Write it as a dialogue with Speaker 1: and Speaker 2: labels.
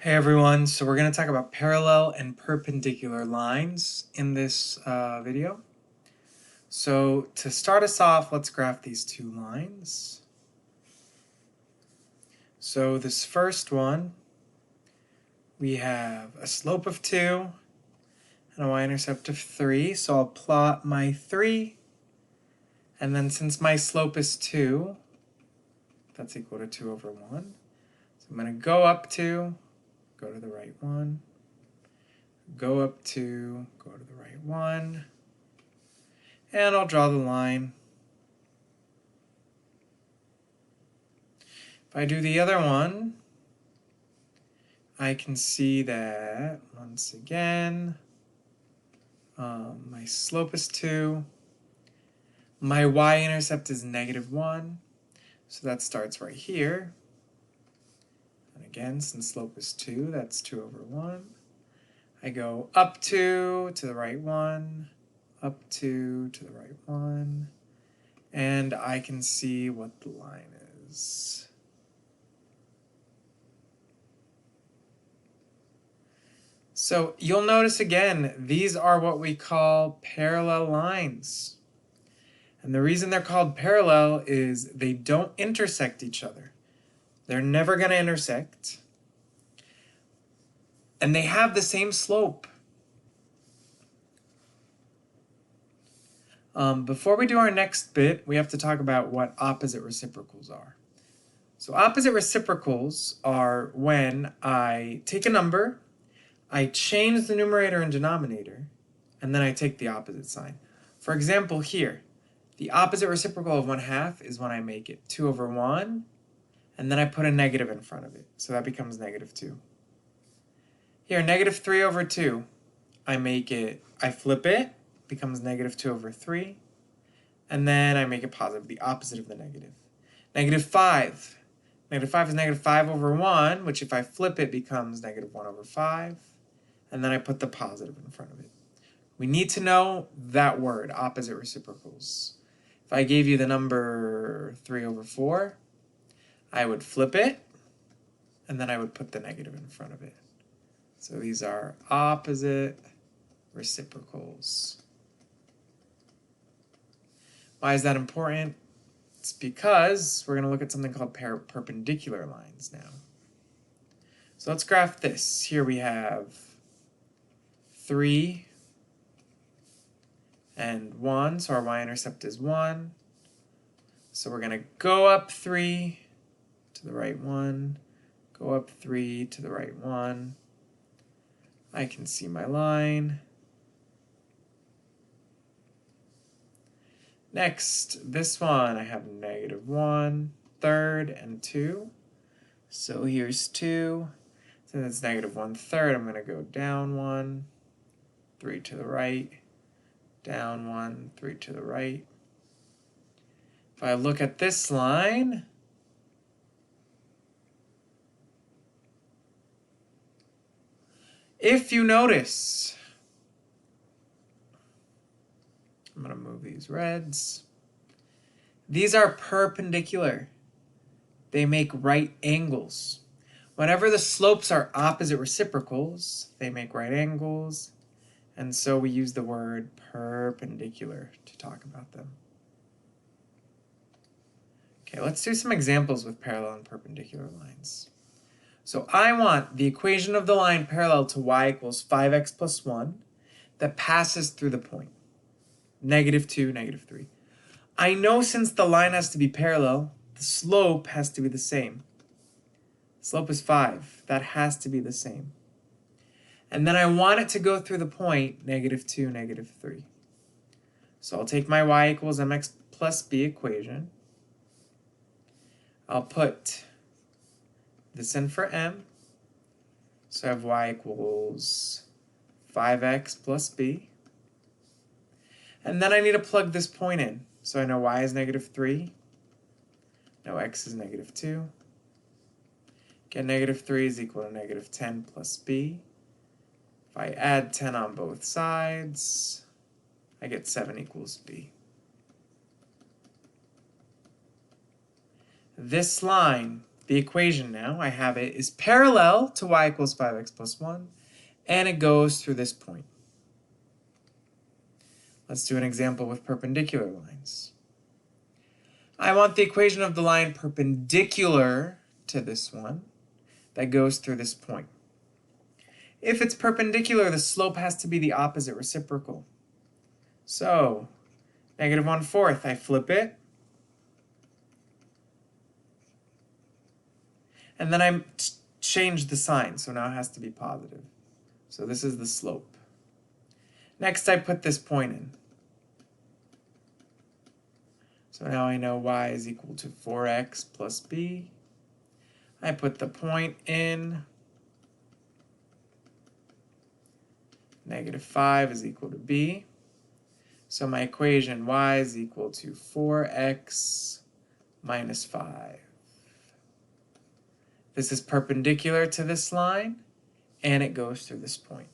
Speaker 1: Hey everyone, so we're going to talk about parallel and perpendicular lines in this video. So to start us off, let's graph these two lines. So this first one, we have a slope of 2 and a y-intercept of 3. So I'll plot my 3, and then since my slope is 2, that's equal to 2 over 1. So I'm going to go up 2, go to the right 1, go up 2, go to the right 1, and I'll draw the line. If I do the other one, I can see that, once again, my slope is 2, my y-intercept is -1, so that starts right here. And again, since slope is 2, that's 2 over 1. I go up 2 to the right 1, up 2 to the right 1, and I can see what the line is. So you'll notice again, these are what we call parallel lines. And the reason they're called parallel is they don't intersect each other. They're never going to intersect. And they have the same slope. Before we do our next bit, we have to talk about what opposite reciprocals are. So opposite reciprocals are when I take a number, I change the numerator and denominator, and then I take the opposite sign. For example, here, the opposite reciprocal of 1/2 is when I make it 2 over 1, and then I put a negative in front of it, so that becomes -2. Here, -3 over 2, I flip it, becomes -2 over 3, and then I make it positive, the opposite of the negative. -5. -5 is -5 over 1, which if I flip it becomes -1 over 5, and then I put the positive in front of it. We need to know that word, opposite reciprocals. If I gave you the number 3 over 4, I would flip it, and then I would put the negative in front of it. So these are opposite reciprocals. Why is that important? It's because we're going to look at something called perpendicular lines now. So let's graph this. Here we have 3 and 1, so our y-intercept is 1. So we're going to go up 3 to the right 1, go up 3 to the right 1. I can see my line. Next, this one, I have -1 third and 2. So here's 2. Since it's -1 third, I'm going to go down 1, 3 to the right, down 1, 3 to the right. If I look at this line, if you notice, I'm going to move these reds. These are perpendicular. They make right angles. Whenever the slopes are opposite reciprocals, they make right angles. And so we use the word perpendicular to talk about them. Okay, let's do some examples with parallel and perpendicular lines. So I want the equation of the line parallel to y equals 5x plus 1 that passes through the point. -2, -3. I know since the line has to be parallel, the slope has to be the same. Slope is 5. That has to be the same. And then I want it to go through the point -2, -3. So I'll take my y equals mx plus b equation. I'll put this in for m. So I have y equals 5x plus b. And then I need to plug this point in. So I know y is -3. No, x is -2. Get -3 is equal to -10 plus b. If I add 10 on both sides, I get 7 equals b. This line the equation now, I have it, is parallel to y equals 5x plus 1, and it goes through this point. Let's do an example with perpendicular lines. I want the equation of the line perpendicular to this one that goes through this point. If it's perpendicular, the slope has to be the opposite reciprocal. So, negative 1/4, I flip it. And then I change the sign, so now it has to be positive. So this is the slope. Next, I put this point in. So now I know y is equal to 4x plus b. I put the point in. Negative 5 is equal to b. So my equation y is equal to 4x minus 5. This is perpendicular to this line, and it goes through this point.